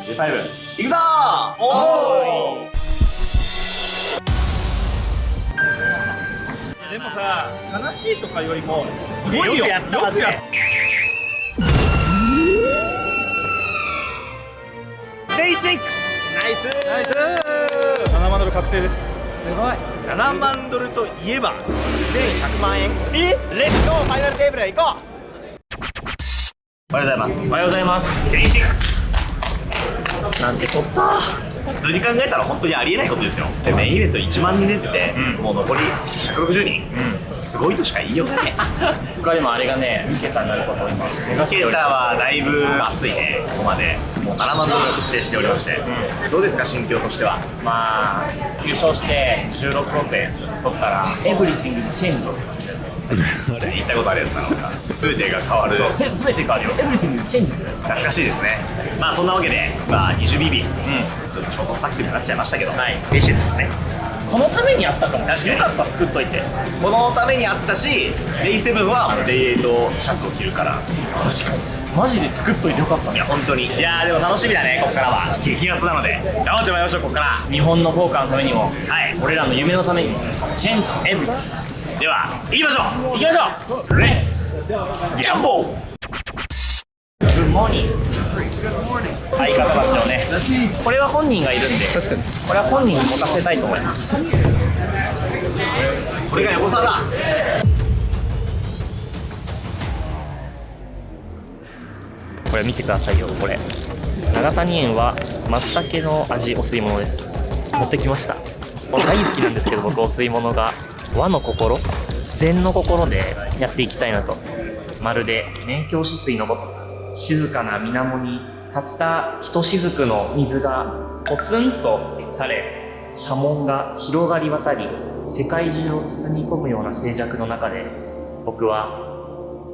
J5 いくぞー。おー。でもさ、悲しいとかよりもすごいよ。よくやったマジで。デイ6。ナイスナイス。7万ドル確定です。すごい。7万ドルといえば1100万円。え？レッツゴーファイナルテーブルへ行こう。おはようございます。おはようございます。デイ6。なんてこった。普通に考えたら本当にありえないことですよ。メインイベント1万人出てて、もう残り160人、すごいとしか言いようがね他でもあれがね、2桁になることを今目指してケータおりまはだいぶ熱いね。ここまでもう7万ドルを確定しておりまして、どうですか心境としては。す。まあ優勝して16億円取ったらエブリシングにチェンジとって感じだよね。言ったことあるやつなのか。全てが変わる。そう、全て変わるよ。エブリシングにチェンジだよ。懐かしいですね。まあそんなわけで、まあ 20BB、ちょっとショートスタックになっちゃいましたけど、はいペーシェントですね。このためにあったかも。確かによかった、作っといて。このためにあったし、デイ7はデイ8シャツを着るから。確かにマジで作っといてよかったね。いや本当に。いやーでも楽しみだね。ここからは激アツなので頑張ってまいりましょう。ここから日本の効果のためにも、はい。俺らの夢のためにもチェンジエブリシング。では行きましょ行きましょう。レッツギャンボー。う。グッモーニング。相方たちをね、これは本人がいるんで、確かにこれは本人に持たせたいと思います。これが横澤だ。これ見てくださいよ。これ長谷園は松茸の味お吸い物です。持ってきました。これ大好きなんですけど、僕お吸い物が和の心、禅の心でやっていきたいなと。まるで明鏡止水のごとく静かな水面にたったひとしずくの水がポツンと垂れ、波紋が広がり渡り、世界中を包み込むような静寂の中で、僕は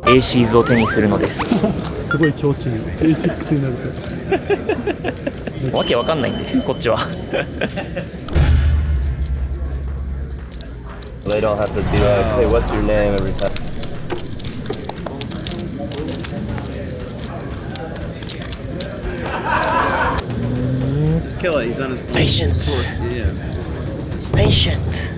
エーシーズを手にするのです。すごい強靭 A6 になるわけわかんないんで、こっちは。 They don't have to be like, hey, what's your name every time. Just kill it, he's on his Patient. Yeah. Patient.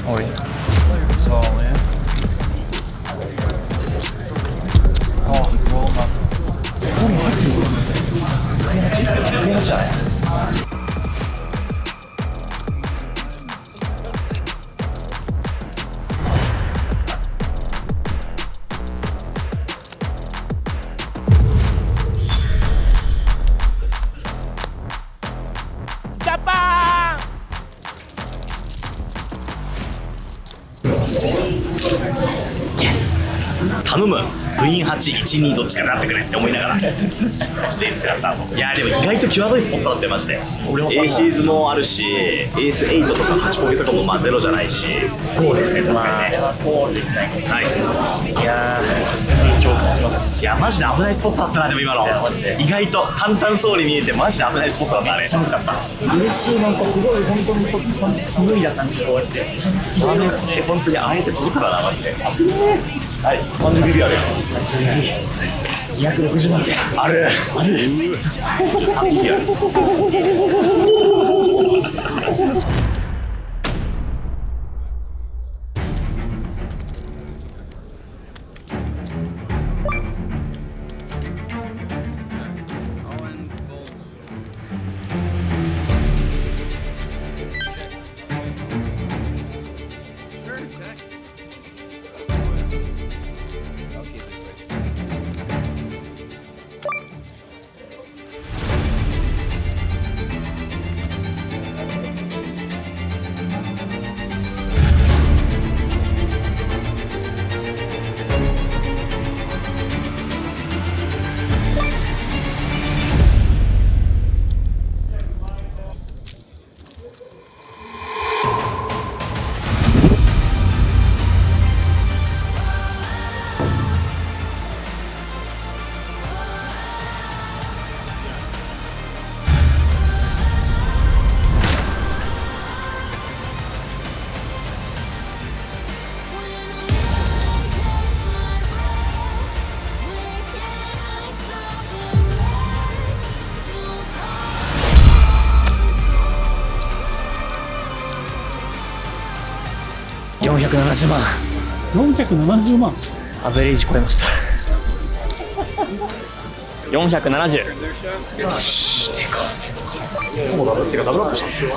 Oi. So, man. Oh, he's rolling up. Japan! 頼む。クイーン812どっちかなってくれって思いながらレース食らった後。いやでも意外と際どいスポットだってマジで。エーシーズもあるし、エース8とか8ポケとかもまあゼロじゃないし、5ですね。さすがにね。ゴールできない。ナイス。いやー、成長感じます。いやマジで危ないスポットだったな。でも今のマジで意外と簡単そうに見えてマジで危ないスポットだったね。めっちゃ難かった。嬉しい、なんかすごい本当にちょっと紡いだ感じでこうやってちゃんとダメって本当にあえて取るからなマジで。はい、30ビビある。260万点ある。ある。3匹ある。470万。470万。アベレージ超えました。470。ほぼダブルっていうかダブルアップしたんですよ。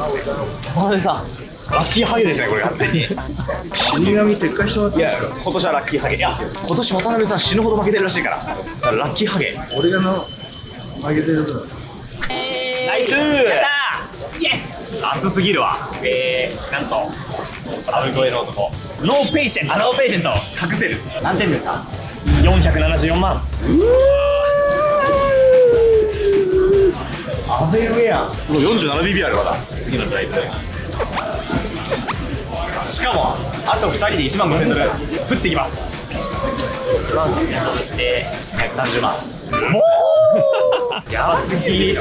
これさ、ラッキーハゲですねこれ完全に。死神撤回したわけいやですか。今年はラッキーハゲ。いや今年渡辺さん死ぬほど負けてるらしいから。だからラッキーハゲ。俺が上げてる分。ナイス。熱すぎるわ。なんとアウトへの男。ノーペイシェント。ノーペイシェント。隠せる。何点ですか。474万。アベウェア。すごい47BB あるまだ。次のドライブ。しかもあと2人で1万5000ドル降ってきます。1万5000ドルって130万。もうやばすぎ。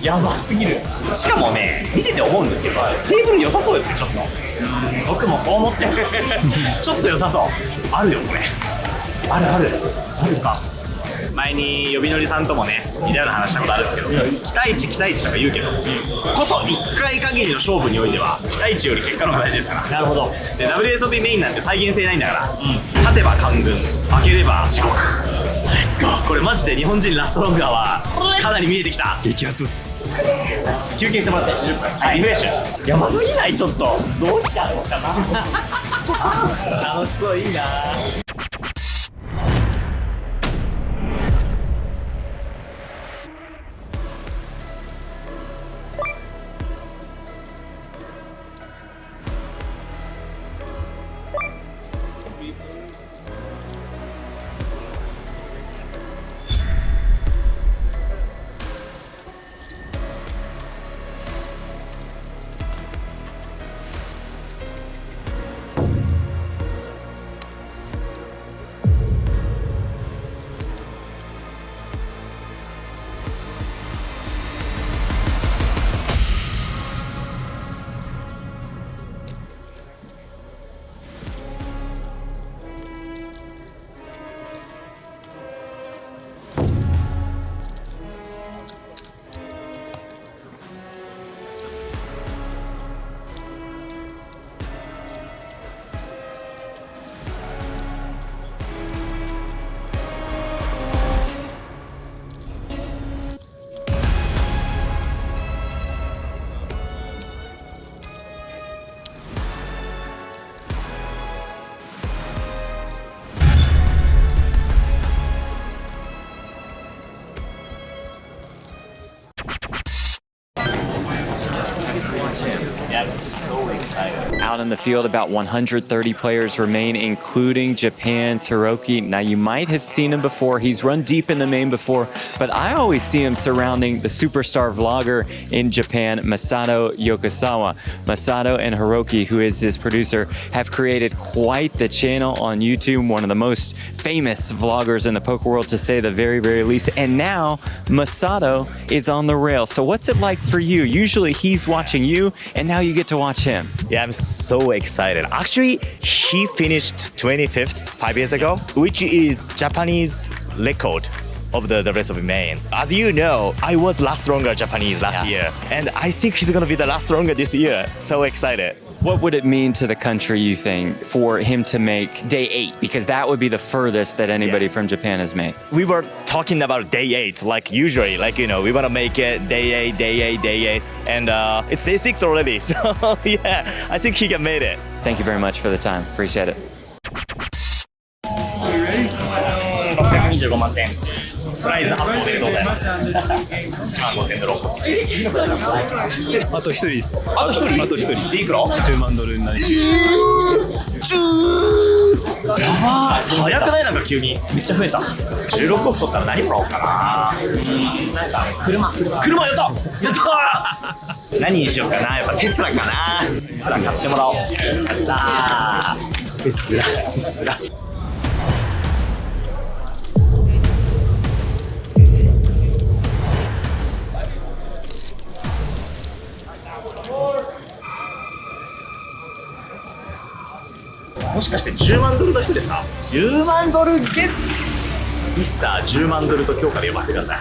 やばすぎる。しかもね見てて思うんですけどテーブル良さそうですねちょっと。僕もそう思ってる。ちょっと良さそう。あるよこれ。あるか。前に呼び乗りさんともね似たような話したことあるんですけど、期待値とか言うけど、こと1回限りの勝負においては期待値より結果の方が大事ですから。なるほど。で WSOP メインなんて再現性ないんだから、勝てば官軍負ければ地獄。レッツゴー。これマジで日本人ラストロンガーはかなり見えてきた。激アツっす。休憩してもらって10分、はい、リフレッシュ。やばすぎない？ちょっとどうしたのかな。楽しそう。いいな。Out in the field, about 130 players remain, including Japan's Hiroki. Now, you might have seen him before. He's run deep in the main before, but I always see him surrounding the superstar vlogger in Japan, Masato Yokosawa. Masato and Hiroki, who is his producer, have created quite the channel on YouTube, one of the most famous vloggers in the poker world, to say the very, very least. And now Masato is on the rail. So what's it like for you? Usually he's watching you, and now you get to watch him. Yeah, I'm so excited. Actually, he finished 25th 5 years ago, which is Japanese record of the WSOP main. As you know, I was last longer Japanese last year, and I think he's gonna be the last longer this year. So excited. What would it mean to the country, you think, for him to make day 8? Because that would be the furthest that anybody from Japan has made. We were talking about day 8, like usually, like, you know, we wanna make it day 8, day 8, day 8, and it's day 6 already. So yeah, I think he can make it. Thank you very much for the time. Appreciate it. 625万点。プライズ発行おめでとうございます。1万5000ドル。あと1人です。あと1人。あと1人。でいくら10万ドルになります。やばい。早くない？なんか急に。めっちゃ増えた。16億取ったら何もらおうかな。なんか車やった何にしようかな。やっぱテスラかな。テスラ買ってもらおう。やったー。テスラ。もしかして10万ドルの人ですか？ 10万ドルゲッツ。ミスター10万ドルと評価で呼ばせてください。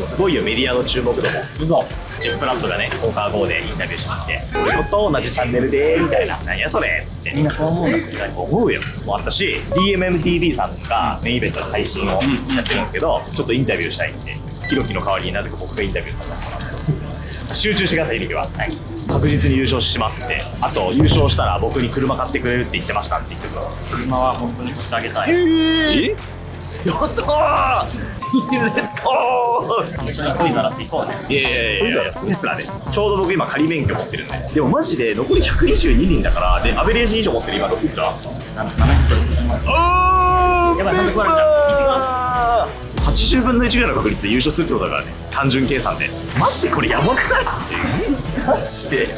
すごいよ、メディアの注目度も。嘘。ジェフ・プラットがね、ポーカー GO でインタビューしまして、俺と同じチャンネルでみたいな、なんやそれっつって。みんなそう思うんだって思うよ。もうあったし、DMMTV さんがメインイベントの配信をやってるんですけど、ちょっとインタビューしたいんで、ヒロキの代わりになぜか僕がインタビューさせてもらいます。集中してください、ヒロキは。はい。確実に優勝しますって。あと、優勝したら僕に車買ってくれるって言ってましたって言ってくる。車は本当に買ってあげたい。やったーレッツゴー一緒にトイザらス行こうね。いやテスラでちょうど僕今仮免許持ってるんで。でもマジで残り122人だから、でアベレージ以上持ってる今6いくら760万。やばい、なんで食われちゃう。80分の1ぐらいの確率で優勝するってことだからね、単純計算で。待って、これやばくないマジで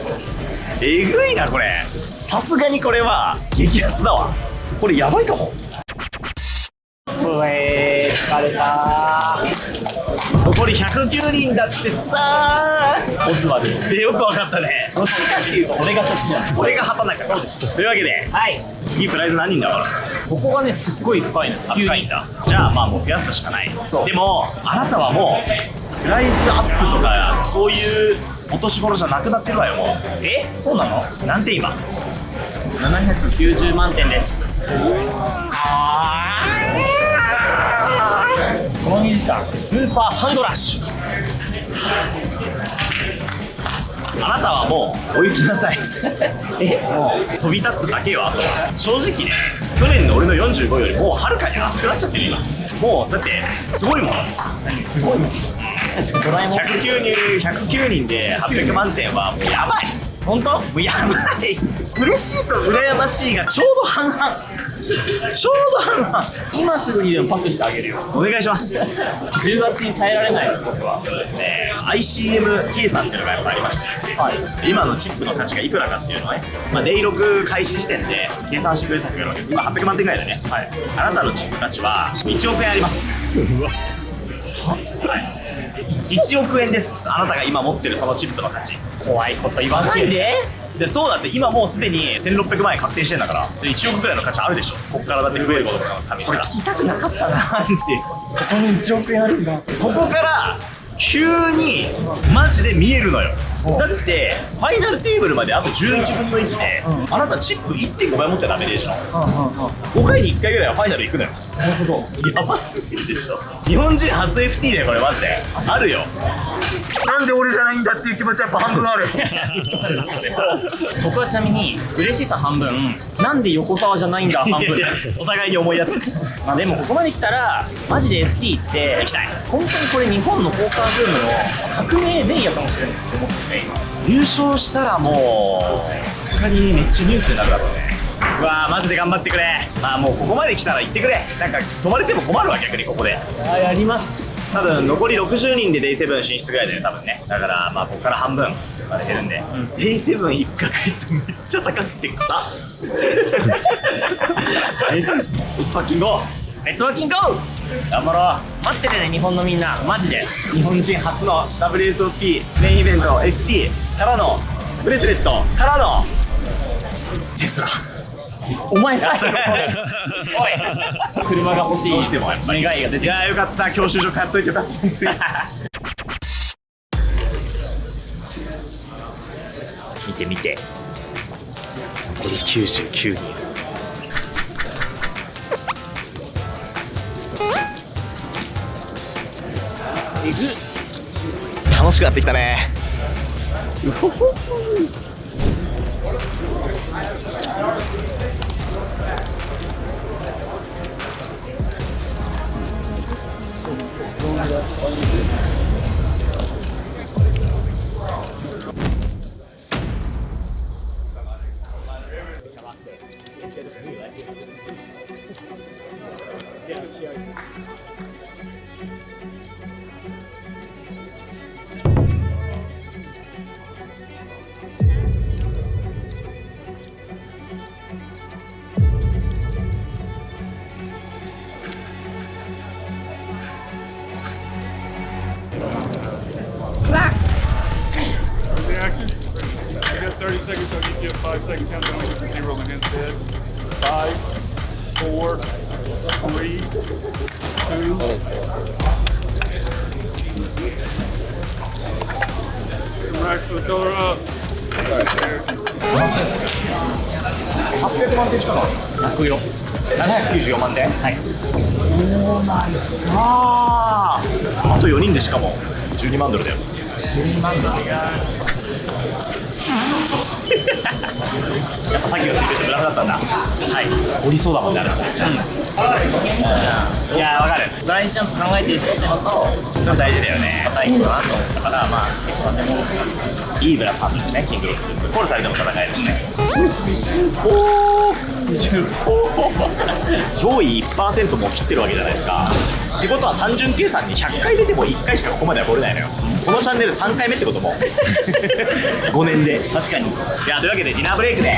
えぐいなこれ。さすがにこれは激アツだわ。これやばいかも。疲れたー。残り109人だってさー。オズワルドでよく分かったね。どっちかっていうと俺がそっちじゃない。俺が畑中。そうでしょ。というわけで、はい、次プライズ何人だから。ここがねすっごい深いの。深いんだ。じゃあまあもう増やすしかない。でもあなたはもうプライズアップとかそういうお年頃じゃなくなってるわよもう。そうなの？なんて今790万点です。この2時間スーパーハンドラッシュ。あなたはもうお行きなさいもう飛び立つだけよ。あとは正直ね、去年の俺の45よりもうはるかに熱くなっちゃってる今。もうだってすごいもん。すごいもん。109人で800万点はもうやばい。本当？もうやばい。嬉しいと羨ましいがちょうど半々。ちょうど半々。今すぐにでもパスしてあげるよ。お願いします。10月に耐えられないです僕は。そうですね。ICM 計算っていうのがやっぱありましてですね、はい、今のチップの価値がいくらかっていうのをね、デイ6開始時点で計算してくれた人がいるわけです。今800万点ぐらいだね、はい、あなたのチップ価値は1億円あります。うわ、はい、1億円です。あなたが今持ってるそのチップの価値。怖いこと言わないで。でそうだって今もうすでに1600万円確定してんだから、1億ぐらいの価値あるでしょ。ここからだって増えることが加味したら。これ聞きたくなかったな。なんでここに1億円あるんだ。ここから急にマジで見えるのよ。だってファイナルテーブルまであと11分の1で、あなたチップ 1.5 倍持ってダメでしょ。5回に1回ぐらいはファイナル行くのよ。なるほど。やばすぎるでしょ。日本人初 FT だよこれマジで。あるよ。なんで俺じゃないんだっていう気持ちはやっぱ半分ある。僕はちなみに嬉しさ半分、なんで横澤じゃないんだ半分。お互いに思いやってる。まあでもここまで来たらマジで FT って行きたい。本当にこれ日本のポーカーブームの革命前夜かもしれないって思ってて、優勝したらもうさすがにめっちゃニュースになるだろうね。うわーマジで頑張ってくれ。まあもうここまで来たら行ってくれ。なんか止まれても困るわ逆にここで。やります。多分残り60人でデイ7進出ぐらいだよ多分ね。だからまあここから半分まで減るんで、デイ7行く確率めっちゃ高くて草。いつパッキンゴー。いつパッキンゴー。頑張ろう。待っててね日本のみんなマジで。日本人初の WSOP メインイベント FT からのブレスレットからのテスラ。お前さそれおい車が欲しい。どうしても願いが出てる。いやよかった。教習所買っといてよかった本当に。見て見て、残り99人。えぐ。楽しくなってきたね。うほほほ。Action. You got 30 seconds, I'll give you a 5-second countdown with 0 and instead. 5, 4, 800万点近く100よ794万点はいあと4人でしかも12万ドルだよ12万ドルやっぱさっきのスイベットブラフだったんだはい降りそうだもんねあれめっちゃいやーわかる大事ちゃんと考えてる人ってのとそれ大事だよね硬い人だなと思ったからまあいいブラファンですねキングロックスーツポルタルでも戦えるしね上位 1% も切ってるわけじゃないですかってことは単純計算に100回出ても1回しかここまでは来れないのよこのチャンネル3回目ってことも5年で確かにいやというわけでディナーブレイクで、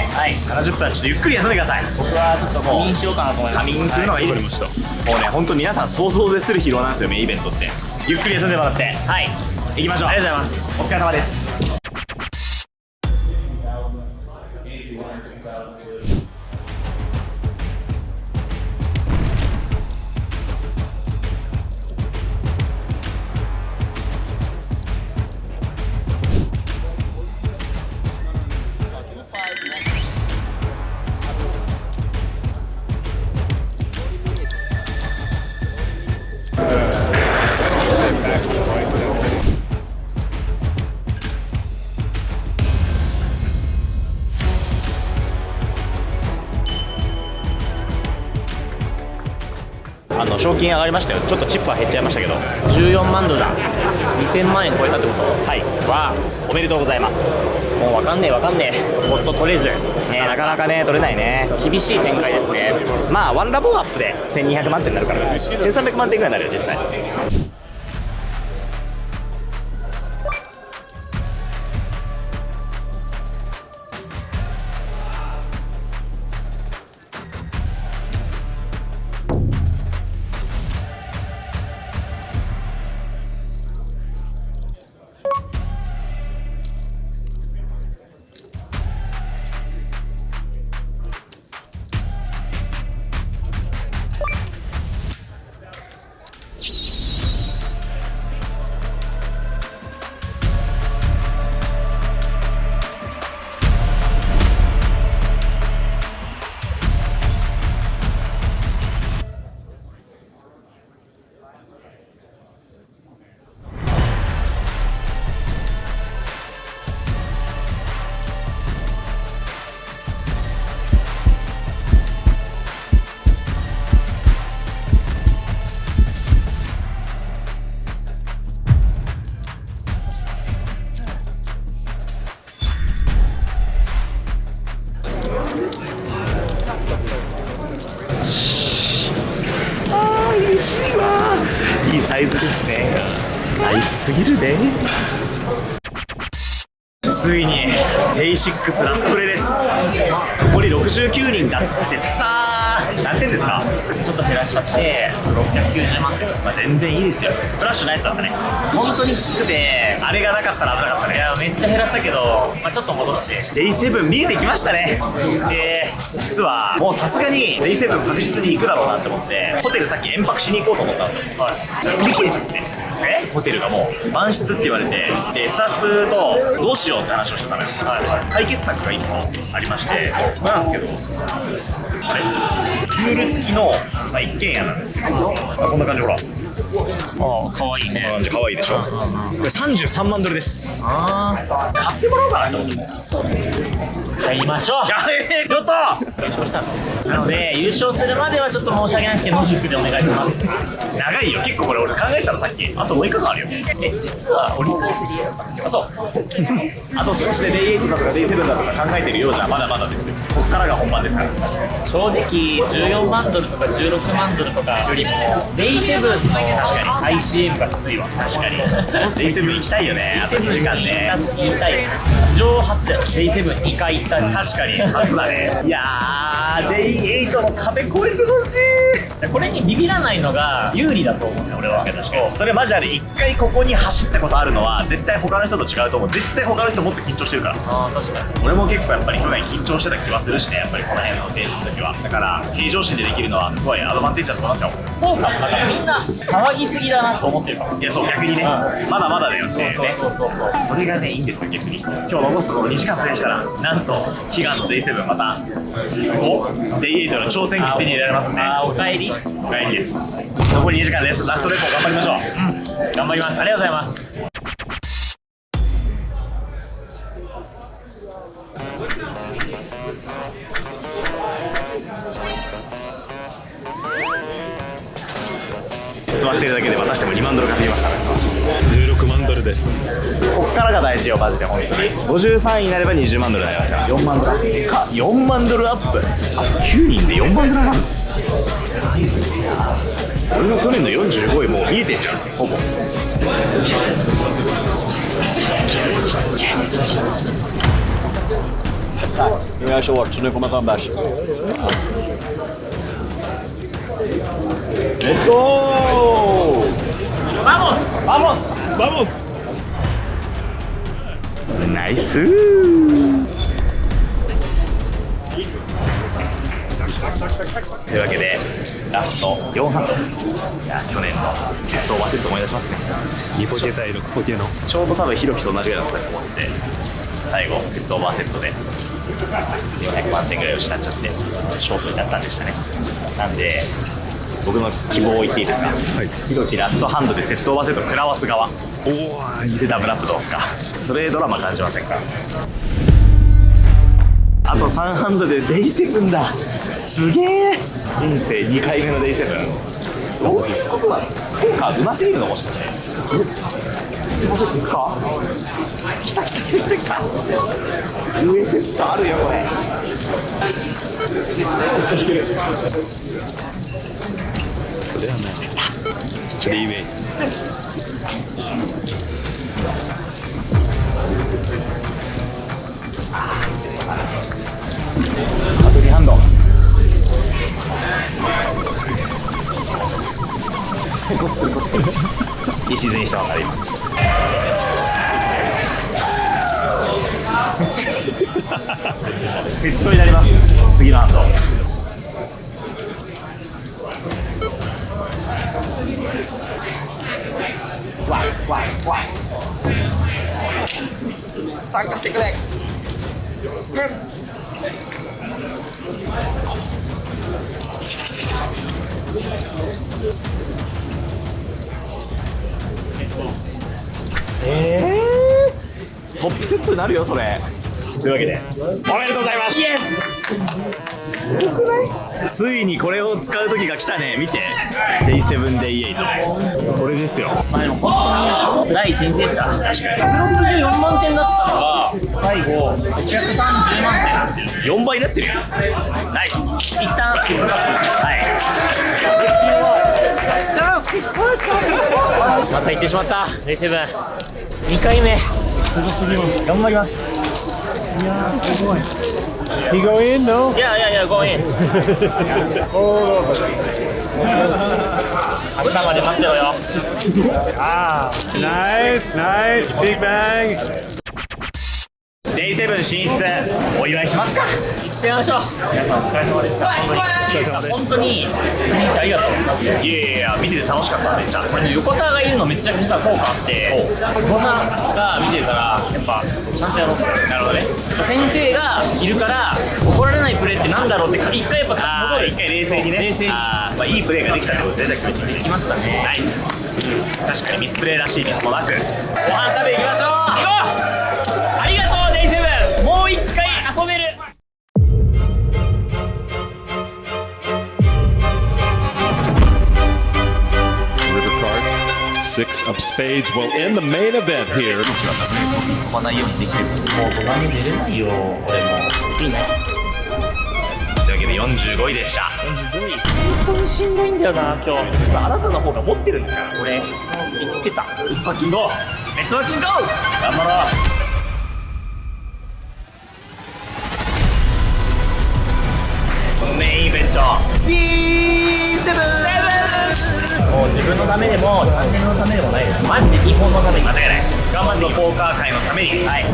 70分ちょっとゆっくり休んでください僕はちょっともう仮眠しようかなと思います仮眠するのがいいです、もうね本当皆さん想像を絶する疲労なんですよメインイベントってゆっくり休んでもらって行きましょうありがとうございますお疲れ様です賞金上がりましたよちょっとチップは減っちゃいましたけど14万ドルだ2000万円超えたってことはおめでとうございますもうわかんねえもっと取れずなかなかね取れないね厳しい展開ですねまあワンダーボーアップで1200万点になるから1300万点ぐらいになるよ実際いいサイズですねナイスすぎるねついにデイ6ラストプレイです残り69人だってさ何点ですかちょっと減らしちゃって690万点ですか全然いいですよフラッシュナイスだったね本当にきつくてあれがなかったら危なかったねいやめっちゃ減らしたけど、ちょっと戻してデイ7見えてきましたねで実はもうさすがにデイ7確実に行くだろうなって思ってホテルさっき延泊しに行こうと思ったんですよ売り切れちゃってホテルがもう満室って言われてでスタッフとどうしようって話をしてたのよ、解決策が今ありましてなんですけどあれプール付きの、一軒家なんですけど、こんな感じほらかわいいね感じ可愛いでしょこれ33万ドルです買ってもらおうかなと思って買いましょうちょっと優勝したのなので優勝するまではちょっと申し訳ないですけど野宿でお願いします長いよ結構これ俺考えてたのさっきあと6日間あるよ実は折り返ししてあそうあと少しでデイ8だとかデイ7だとか考えてるようじゃまだまだですよこっからが本番ですから正直14万ドルとか16万ドルとかよりもデイ7の確かに ICM がきついわ。確かにデイセブン行きたいよね、あと2時間ね。言いたい。史上初だよ。デイセブン2回行ったの。確かに初だね。いやー、デイ8の壁越えてほしい。これにビビらないのが有利だと思うね、俺は。確かにそれマジあれ、一回ここに走ったことあるのは絶対他の人と違うと思う。絶対他の人もっと緊張してるから。ああ、確かに。俺も結構やっぱり去年緊張してた気はするしね、やっぱりこの辺のデートの時は。だから平常心でできるのはすごいアドバンテージだと思いますよ。そうかも。だからみんな騒ぎすぎだなと思ってるかも。いや、そう逆にね、まだまだだよってね。そうそれがね、いいんですよ、逆に。今日残すところ2時間プレイしたら、なんと悲願のデイ7またデイ8の挑戦権手に入れられますんで。ああ、おかえり。お帰りです。残り2時間です。ラストレポ頑張りましょう。頑張ります。ありがとうございます。座ってるだけで渡しても2万ドル稼ぎましたね。16万ドルです。こっからが大事よ、マジで本当に。53位になれば20万ドルになりますから。4万ドルアップ。でかっ、4万ドルアップ。あと9人で4万ドル上がる。俺の去年の45位もう見えてんじゃん、ほぼ。Nu är jag short, så nu får man ta en bärs. Let's go! Vamos! Vamos! Vamos! ナイスー。というわけでラスト4ハンド。いや、去年のセットを忘れて思い出しますね。240対640の。ちょうど多分ひろきと同じぐらいのスタイルを持って最後セットオーバーセットで400万点ぐらいを失っちゃってショートになったんでしたね。なんで僕の希望を言っていいですか。ひろきラストハンドでセットオーバーセット食らわす側でダブルアップどうすか。それドラマ感じませんか。あと3ハンドでデイセブンだ。すげえ。人生2回目のデイセブン。どういうことなの。ポーカーうますぎるのもしかして。もうちょっといくか。来た来た来た来た来た。上セットあるよこれ。絶対セットしてる。これはない。来ていいね。あと2ハンド。コストコスト。いいシーズンにしてます、あれ今。セットになります。次のハンド。わいわいわい。参加してくれ。トップセットになるよそれ。というわけでおめでとうございます。イエス。すごくない？ついにこれを使う時が来たね。見て、デイ7デイ8、これですよ。前の本当に辛い一日でした。確かに164万点だったのが最後630万点になってる。4倍になってるよ。ナイス。一旦はい。また行ってしまった。デイセブン2回目頑張ります。He go in? No? いやごめん。明日まで待ってろよ。Nice, nice, big bang. デイ7進出お祝いしますか。行っちゃいましょう。皆さんお疲れ様でした。本当に一日ありがとう。いやいや見てて楽しかっためっちゃ。これね、横澤がいるのめっちゃ実は効果あって、横澤が見てるからやっぱちゃんとやろう。なるほどね。先生がいるから怒られないプレーってなんだろうって一回やっぱ戻る。一回冷静にね。冷静にまあいいプレーができたってことでじゃあ気持ちいい。きましたね。ナイス。確かにミスプレーらしいミスもなくご飯食べ行きましょう。ありがとうデイセブン。もう一回遊べる。Six of spades will end the main event here. 飛ばないようにできてる。もう5番に出れないよ俺も。いいね。というわけで4 45位でした。45位本当にしんどいんだよな今日。あなたの方が持ってるんですから。俺生きてた。レッツパッキンゴー、レッツワーキンゴー。頑張ろう。メインイベント B7。 もう自分のためでもチャンネルのためでもないです。マジで日本のために間違いない。頑張ってポーカー界のために。はい。レ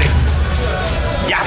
ッツやっ